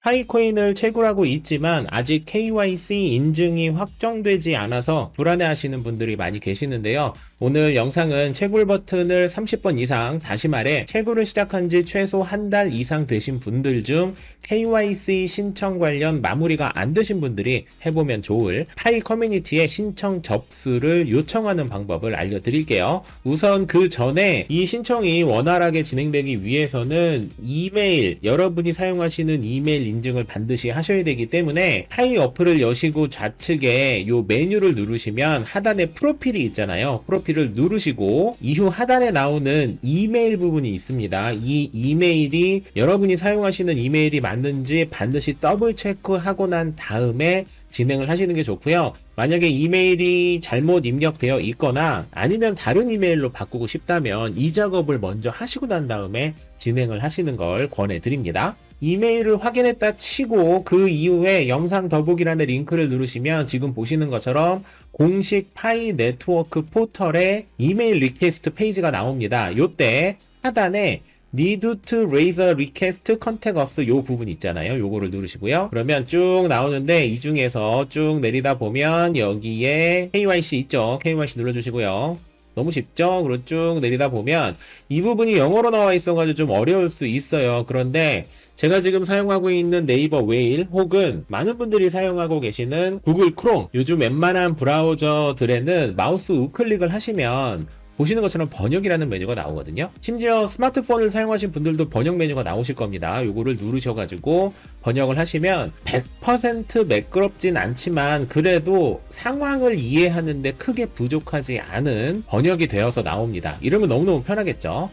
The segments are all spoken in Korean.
파이코인을 채굴하고 있지만 아직 KYC 인증이 확정되지 않아서 불안해하시는 분들이 많이 계시는데요. 오늘 영상은 채굴 버튼을 30번 이상, 다시 말해 채굴을 시작한 지 최소 한 달 이상 되신 분들 중 KYC 신청 관련 마무리가 안 되신 분들이 해보면 좋을 파이 커뮤니티에 신청 접수를 요청하는 방법을 알려드릴게요. 우선 그 전에 이 신청이 원활하게 진행되기 위해서는 이메일, 여러분이 사용하시는 이메일 인증을 반드시 하셔야 되기 때문에 파이 어플을 여시고 좌측에 요 메뉴를 누르시면 하단에 프로필이 있잖아요. 프로필을 누르시고 이후 하단에 나오는 이메일 부분이 있습니다. 이 이메일이 여러분이 사용하시는 이메일이 맞는지 반드시 더블 체크하고 난 다음에 진행을 하시는 게 좋고요. 만약에 이메일이 잘못 입력되어 있거나 아니면 다른 이메일로 바꾸고 싶다면 이 작업을 먼저 하시고 난 다음에 진행을 하시는 걸 권해드립니다. 이메일을 확인했다 치고 그 이후에 영상 더보기란의 링크를 누르시면 지금 보시는 것처럼 공식 파이 네트워크 포털에 이메일 리퀘스트 페이지가 나옵니다. 요때 하단에 Need to raise a request contact us 요 부분 있잖아요. 요거를 누르시고요. 그러면 쭉 나오는데 이 중에서 쭉 내리다 보면 여기에 KYC 있죠. KYC 눌러주시고요. 너무 쉽죠? 그리고 쭉 내리다 보면 이 부분이 영어로 나와 있어가지고 좀 어려울 수 있어요. 그런데 제가 지금 사용하고 있는 네이버 웨일 혹은 많은 분들이 사용하고 계시는 구글 크롬, 요즘 웬만한 브라우저들에는 마우스 우클릭을 하시면 보시는 것처럼 번역이라는 메뉴가 나오거든요. 심지어 스마트폰을 사용하신 분들도 번역 메뉴가 나오실 겁니다. 요거를 누르셔가지고 번역을 하시면 100% 매끄럽진 않지만 그래도 상황을 이해하는데 크게 부족하지 않은 번역이 되어서 나옵니다. 이러면 너무너무 편하겠죠.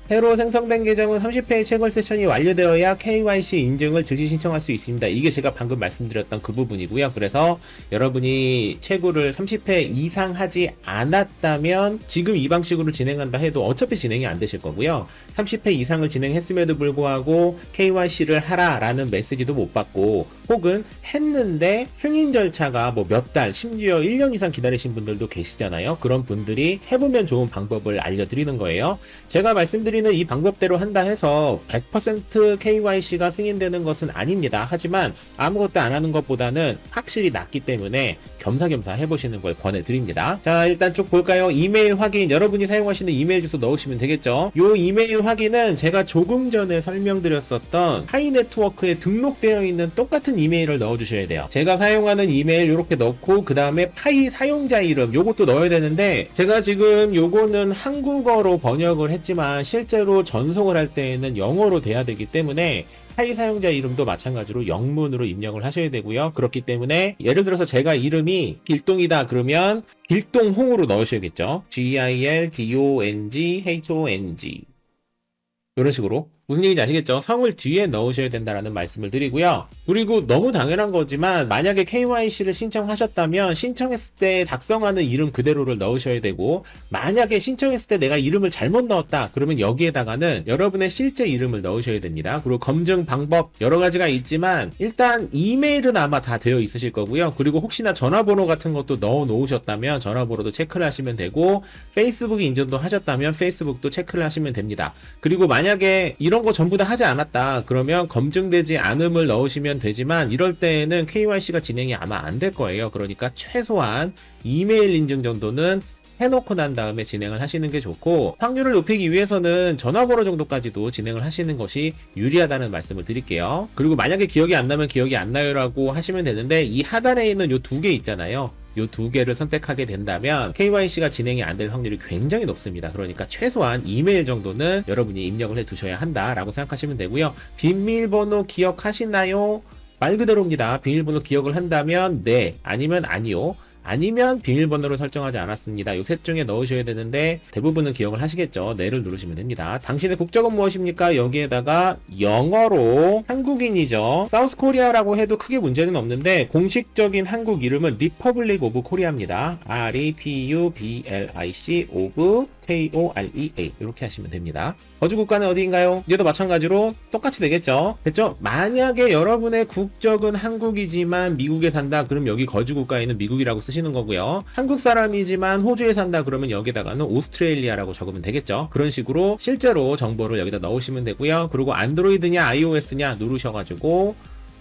새로 생성된 계정은 30회의 채굴 세션이 완료되어야 KYC 인증을 즉시 신청할 수 있습니다. 이게 제가 방금 말씀드렸던 그 부분이고요. 그래서 여러분이 채굴을 30회 이상 하지 않았다면 지금 이 방식으로 진행한다 해도 어차피 진행이 안 되실 거고요. 30회 이상을 진행했음에도 불구하고 KYC를 하라라는 메시지도 못 받고 혹은 했는데 승인 절차가 뭐 몇 달, 심지어 1년 이상 기다리신 분들도 계시잖아요. 그런 분들이 해보면 좋은 방법을 알려드리는 거예요. 제가 말씀드리는 이 방법대로 한다 해서 100% KYC가 승인되는 것은 아닙니다. 하지만 아무것도 안 하는 것보다는 확실히 낫기 때문에 겸사겸사 해보시는 걸 권해드립니다. 자, 일단 쭉 볼까요? 이메일 확인, 여러분이 사용하시는 이메일 주소 넣으시면 되겠죠. 요 이메일 확인은 제가 조금 전에 설명드렸었던 파이 네트워크에 등록되어 있는 똑같은 이메일을 넣어주셔야 돼요. 제가 사용하는 이메일 이렇게 넣고 그 다음에 파이 사용자 이름 요것도 넣어야 되는데 제가 지금 요거는 한국어로 번역을 했지만 실제로 전송을 할 때에는 영어로 돼야 되기 때문에 파이 사용자 이름도 마찬가지로 영문으로 입력을 하셔야 되고요. 그렇기 때문에 예를 들어서 제가 이름이 길동이다 그러면 길동홍으로 넣으셔야겠죠. GILDONGHONG 이런 식으로 무슨 얘기인지 아시겠죠? 성을 뒤에 넣으셔야 된다는 말씀을 드리고요. 그리고 너무 당연한 거지만 만약에 KYC를 신청하셨다면 신청했을 때 작성하는 이름 그대로를 넣으셔야 되고 만약에 신청했을 때 내가 이름을 잘못 넣었다 그러면 여기에다가는 여러분의 실제 이름을 넣으셔야 됩니다. 그리고 검증 방법 여러 가지가 있지만 일단 이메일은 아마 다 되어 있으실 거고요. 그리고 혹시나 전화번호 같은 것도 넣어 놓으셨다면 전화번호도 체크를 하시면 되고 페이스북 인증도 하셨다면 페이스북도 체크를 하시면 됩니다. 그리고 만약에 이런 거 전부 다 하지 않았다 그러면 검증되지 않음을 넣으시면 되지만 이럴 때에는 KYC가 진행이 아마 안 될 거예요. 그러니까 최소한 이메일 인증 정도는 해놓고 난 다음에 진행을 하시는 게 좋고 확률을 높이기 위해서는 전화번호 정도까지도 진행을 하시는 것이 유리하다는 말씀을 드릴게요. 그리고 만약에 기억이 안 나면 기억이 안 나요 라고 하시면 되는데 이 하단에 있는 요 두 개 있잖아요. 요 두 개를 선택하게 된다면 KYC가 진행이 안 될 확률이 굉장히 높습니다. 그러니까 최소한 이메일 정도는 여러분이 입력을 해 두셔야 한다라고 생각하시면 되고요. 비밀번호 기억하시나요? 말 그대로입니다. 비밀번호 기억을 한다면 네, 아니면 아니요. 아니면 비밀번호를 설정하지 않았습니다. 이 셋 중에 넣으셔야 되는데 대부분은 기억을 하시겠죠. 네를 누르시면 됩니다. 당신의 국적은 무엇입니까? 여기에다가 영어로 한국인이죠. 사우스 코리아라고 해도 크게 문제는 없는데 공식적인 한국 이름은 리퍼블릭 오브 코리아입니다. REPUBLIC 오브 Korea 이렇게 하시면 됩니다. 거주 국가는 어디인가요? 얘도 마찬가지로 똑같이 되겠죠. 됐죠? 만약에 여러분의 국적은 한국이지만 미국에 산다 그럼 여기 거주 국가에는 미국이라고 쓰시는 거고요. 한국 사람이지만 호주에 산다 그러면 여기다가는 오스트레일리아라고 적으면 되겠죠. 그런 식으로 실제로 정보를 여기다 넣으시면 되고요. 그리고 안드로이드냐 iOS냐 누르셔가지고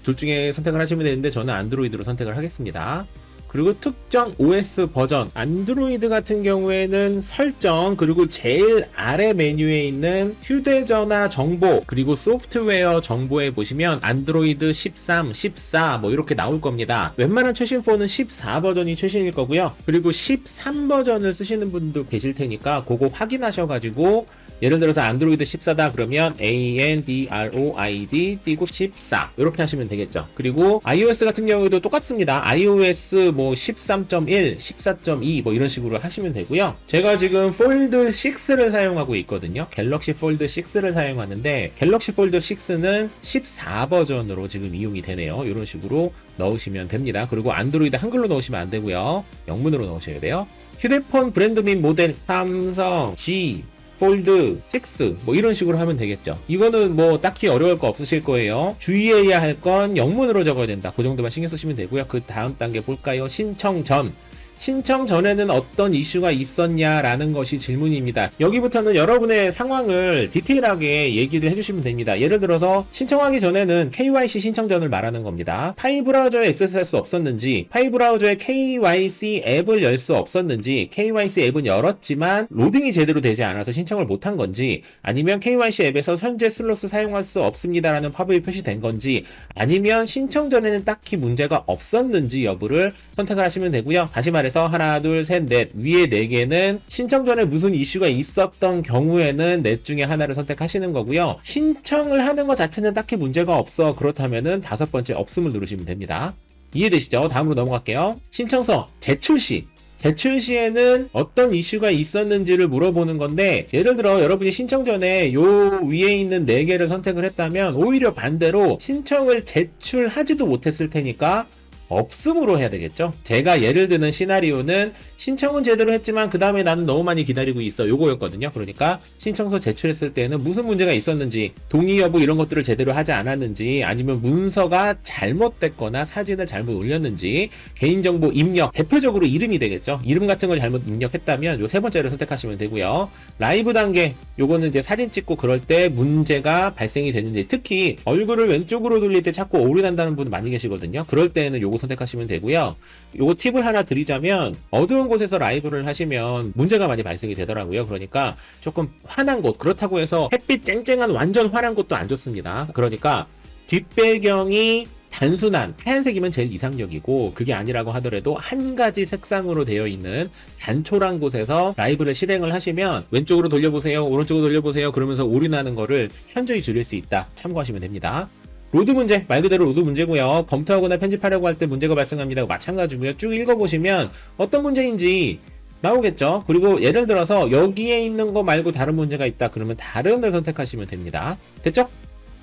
둘 중에 선택을 하시면 되는데 저는 안드로이드로 선택을 하겠습니다. 그리고 특정 OS 버전, 안드로이드 같은 경우에는 설정, 그리고 제일 아래 메뉴에 있는 휴대전화 정보, 그리고 소프트웨어 정보에 보시면 안드로이드 13, 14 뭐 이렇게 나올 겁니다. 웬만한 최신 폰은 14 버전이 최신일 거고요. 그리고 13 버전을 쓰시는 분도 계실 테니까 그거 확인하셔가지고 예를 들어서 안드로이드 14다 그러면 ANDROID 띄고 14 이렇게 하시면 되겠죠. 그리고 iOS 같은 경우에도 똑같습니다. iOS 뭐 13.1, 14.2 뭐 이런 식으로 하시면 되고요. 제가 지금 폴드 6를 사용하고 있거든요. 갤럭시 폴드 6를 사용하는데 갤럭시 폴드 6는 14 버전으로 지금 이용이 되네요. 이런 식으로 넣으시면 됩니다. 그리고 안드로이드 한글로 넣으시면 안 되고요. 영문으로 넣으셔야 돼요. 휴대폰 브랜드 및 모델 삼성, G 폴드 6 뭐 이런 식으로 하면 되겠죠. 이거는 뭐 딱히 어려울 거 없으실 거예요. 주의해야 할 건 영문으로 적어야 된다. 그 정도만 신경 쓰시면 되고요. 그 다음 단계 볼까요? 신청 전. 신청 전에는 어떤 이슈가 있었냐라는 것이 질문입니다. 여기부터는 여러분의 상황을 디테일하게 얘기를 해주시면 됩니다. 예를 들어서 신청하기 전에는 KYC 신청 전을 말하는 겁니다. 파이 브라우저에 액세스할 수 없었는지, 파이 브라우저에 KYC 앱을 열 수 없었는지, KYC 앱은 열었지만 로딩이 제대로 되지 않아서 신청을 못한 건지, 아니면 KYC 앱에서 현재 슬롯을 사용할 수 없습니다라는 팝업이 표시된 건지, 아니면 신청 전에는 딱히 문제가 없었는지 여부를 선택을 하시면 되고요. 다시 말해 그래서 하나, 둘, 셋, 넷 위에 4개는 신청 전에 무슨 이슈가 있었던 경우에는 넷 중에 하나를 선택하시는 거고요. 신청을 하는 것 자체는 딱히 문제가 없어. 그렇다면은 5번째 없음을 누르시면 됩니다. 이해되시죠? 다음으로 넘어갈게요. 신청서 제출 시. 제출 시에는 어떤 이슈가 있었는지를 물어보는 건데 예를 들어 여러분이 신청 전에 요 위에 있는 4개를 선택을 했다면 오히려 반대로 신청을 제출하지도 못했을 테니까 없음으로 해야 되겠죠. 제가 예를 드는 시나리오는 신청은 제대로 했지만 그 다음에 나는 너무 많이 기다리고 있어 요거였거든요. 그러니까 신청서 제출했을 때는 무슨 문제가 있었는지, 동의 여부 이런 것들을 제대로 하지 않았는지, 아니면 문서가 잘못됐거나 사진을 잘못 올렸는지, 개인정보 입력, 대표적으로 이름이 되겠죠. 이름 같은 걸 잘못 입력했다면 요 3번째를 선택하시면 되고요. 라이브 단계, 요거는 이제 사진 찍고 그럴 때 문제가 발생이 되는데, 특히 얼굴을 왼쪽으로 돌릴 때 자꾸 오류 난다는 분 많이 계시거든요. 그럴 때는 요거 선택하시면 되고요. 요거 팁을 하나 드리자면 어두운 곳에서 라이브를 하시면 문제가 많이 발생이 되더라고요. 그러니까 조금 환한 곳, 그렇다고 해서 햇빛 쨍쨍한 완전 환한 곳도 안 좋습니다. 그러니까 뒷배경이 단순한 하얀색이면 제일 이상적이고, 그게 아니라고 하더라도 한 가지 색상으로 되어 있는 단촐한 곳에서 라이브를 실행을 하시면 왼쪽으로 돌려보세요, 오른쪽으로 돌려보세요 그러면서 오류 나는 거를 현저히 줄일 수 있다. 참고하시면 됩니다. 로드 문제, 말 그대로 로드 문제고요. 검토하거나 편집하려고 할 때 문제가 발생합니다. 마찬가지고요. 쭉 읽어보시면 어떤 문제인지 나오겠죠. 그리고 예를 들어서 여기에 있는 거 말고 다른 문제가 있다 그러면 다른 데 선택하시면 됩니다. 됐죠?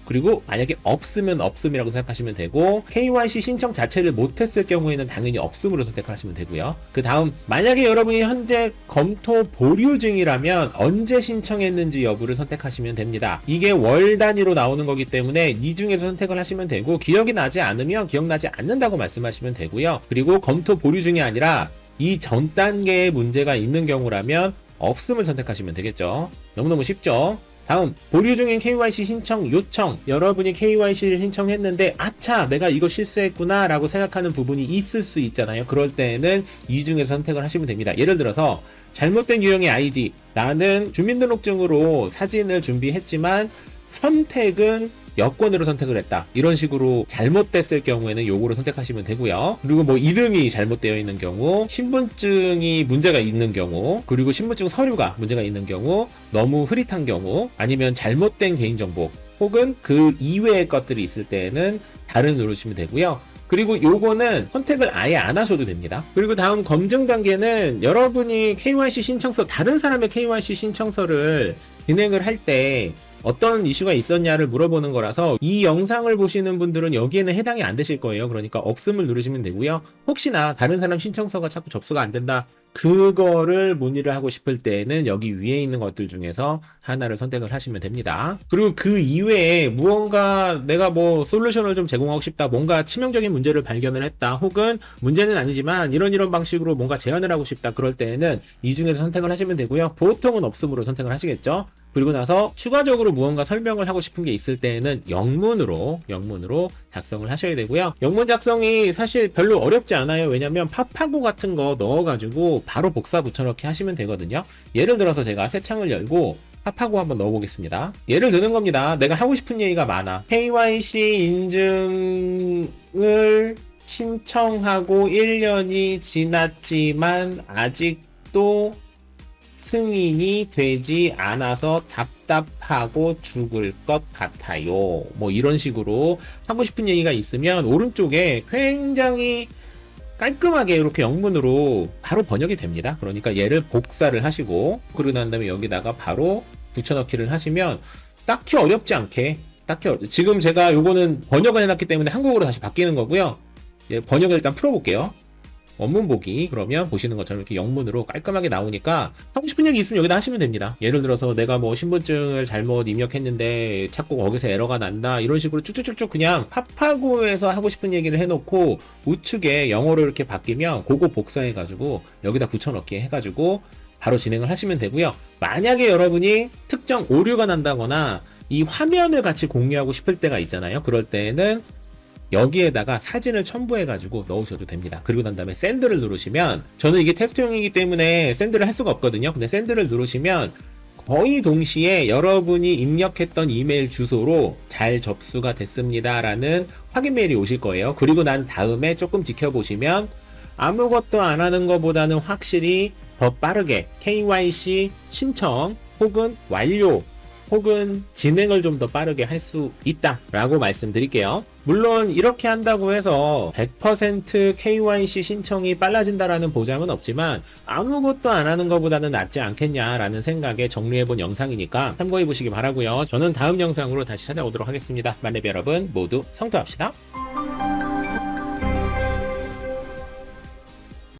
그리고 만약에 없으면 없음이라고 생각하시면 되고, KYC 신청 자체를 못했을 경우에는 당연히 없음으로 선택하시면 되고요. 그 다음, 만약에 여러분이 현재 검토 보류 중이라면 언제 신청했는지 여부를 선택하시면 됩니다. 이게 월 단위로 나오는 거기 때문에 이 중에서 선택을 하시면 되고, 기억이 나지 않으면 기억나지 않는다고 말씀하시면 되고요. 그리고 검토 보류 중이 아니라 이 전 단계에 문제가 있는 경우라면 없음을 선택하시면 되겠죠. 너무너무 쉽죠? 다음, 보류 중인 KYC 신청 요청. 여러분이 KYC를 신청했는데 아차 내가 이거 실수했구나 라고 생각하는 부분이 있을 수 있잖아요. 그럴 때는 이 중에서 선택을 하시면 됩니다. 예를 들어서 잘못된 유형의 아이디, 나는 주민등록증으로 사진을 준비했지만 선택은 여권으로 선택을 했다. 이런 식으로 잘못됐을 경우에는 요거를 선택하시면 되고요. 그리고 뭐 이름이 잘못되어 있는 경우, 신분증이 문제가 있는 경우, 그리고 신분증 서류가 문제가 있는 경우, 너무 흐릿한 경우, 아니면 잘못된 개인정보, 혹은 그 이외의 것들이 있을 때에는 다른 누르시면 되고요. 그리고 요거는 선택을 아예 안 하셔도 됩니다. 그리고 다음 검증 단계는 여러분이 KYC 신청서, 다른 사람의 KYC 신청서를 진행을 할 때 어떤 이슈가 있었냐를 물어보는 거라서 이 영상을 보시는 분들은 여기에는 해당이 안 되실 거예요. 그러니까 없음을 누르시면 되고요. 혹시나 다른 사람 신청서가 자꾸 접수가 안 된다, 그거를 문의를 하고 싶을 때는 여기 위에 있는 것들 중에서 하나를 선택을 하시면 됩니다. 그리고 그 이외에 무언가 내가 뭐 솔루션을 좀 제공하고 싶다, 뭔가 치명적인 문제를 발견을 했다, 혹은 문제는 아니지만 이런 방식으로 뭔가 제안을 하고 싶다, 그럴 때는 이 중에서 선택을 하시면 되고요. 보통은 없음으로 선택을 하시겠죠. 그리고 나서 추가적으로 무언가 설명을 하고 싶은 게 있을 때는 영문으로 작성을 하셔야 되고요. 영문 작성이 사실 별로 어렵지 않아요. 왜냐면 파파고 같은 거 넣어가지고 바로 복사 붙여넣기 하시면 되거든요. 예를 들어서 제가 새 창을 열고 파파고 한번 넣어보겠습니다. 예를 드는 겁니다. 내가 하고 싶은 얘기가 많아. KYC 인증을 신청하고 1년이 지났지만 아직도 승인이 되지 않아서 답답하고 죽을 것 같아요. 뭐 이런 식으로 하고 싶은 얘기가 있으면 오른쪽에 굉장히 깔끔하게 이렇게 영문으로 바로 번역이 됩니다. 그러니까 얘를 복사를 하시고 그러고 난 다음에 여기다가 바로 붙여넣기를 하시면 딱히 어렵지 않게 지금 제가 요거는 번역을 해놨기 때문에 한국어로 다시 바뀌는 거고요. 번역을 일단 풀어볼게요. 원문 보기. 그러면 보시는 것처럼 이렇게 영문으로 깔끔하게 나오니까 하고 싶은 얘기 있으면 여기다 하시면 됩니다. 예를 들어서 내가 뭐 신분증을 잘못 입력했는데 자꾸 거기서 에러가 난다, 이런 식으로 쭉쭉쭉쭉 그냥 파파고에서 하고 싶은 얘기를 해놓고 우측에 영어로 이렇게 바뀌면 그거 복사해가지고 여기다 붙여넣기 해가지고 바로 진행을 하시면 되고요. 만약에 여러분이 특정 오류가 난다거나 이 화면을 같이 공유하고 싶을 때가 있잖아요. 그럴 때는 여기에다가 사진을 첨부해가지고 넣으셔도 됩니다. 그리고 난 다음에 샌드를 누르시면, 저는 이게 테스트용이기 때문에 샌드를 할 수가 없거든요. 근데 샌드를 누르시면 거의 동시에 여러분이 입력했던 이메일 주소로 잘 접수가 됐습니다 라는 확인 메일이 오실 거예요. 그리고 난 다음에 조금 지켜보시면 아무것도 안 하는 것보다는 확실히 더 빠르게 KYC 신청 혹은 완료 혹은 진행을 좀 더 빠르게 할 수 있다 라고 말씀드릴게요. 물론 이렇게 한다고 해서 100% KYC 신청이 빨라진다라는 보장은 없지만 아무것도 안 하는 것보다는 낫지 않겠냐라는 생각에 정리해본 영상이니까 참고해 보시기 바라고요. 저는 다음 영상으로 다시 찾아오도록 하겠습니다. 만렙 여러분 모두 성투합시다.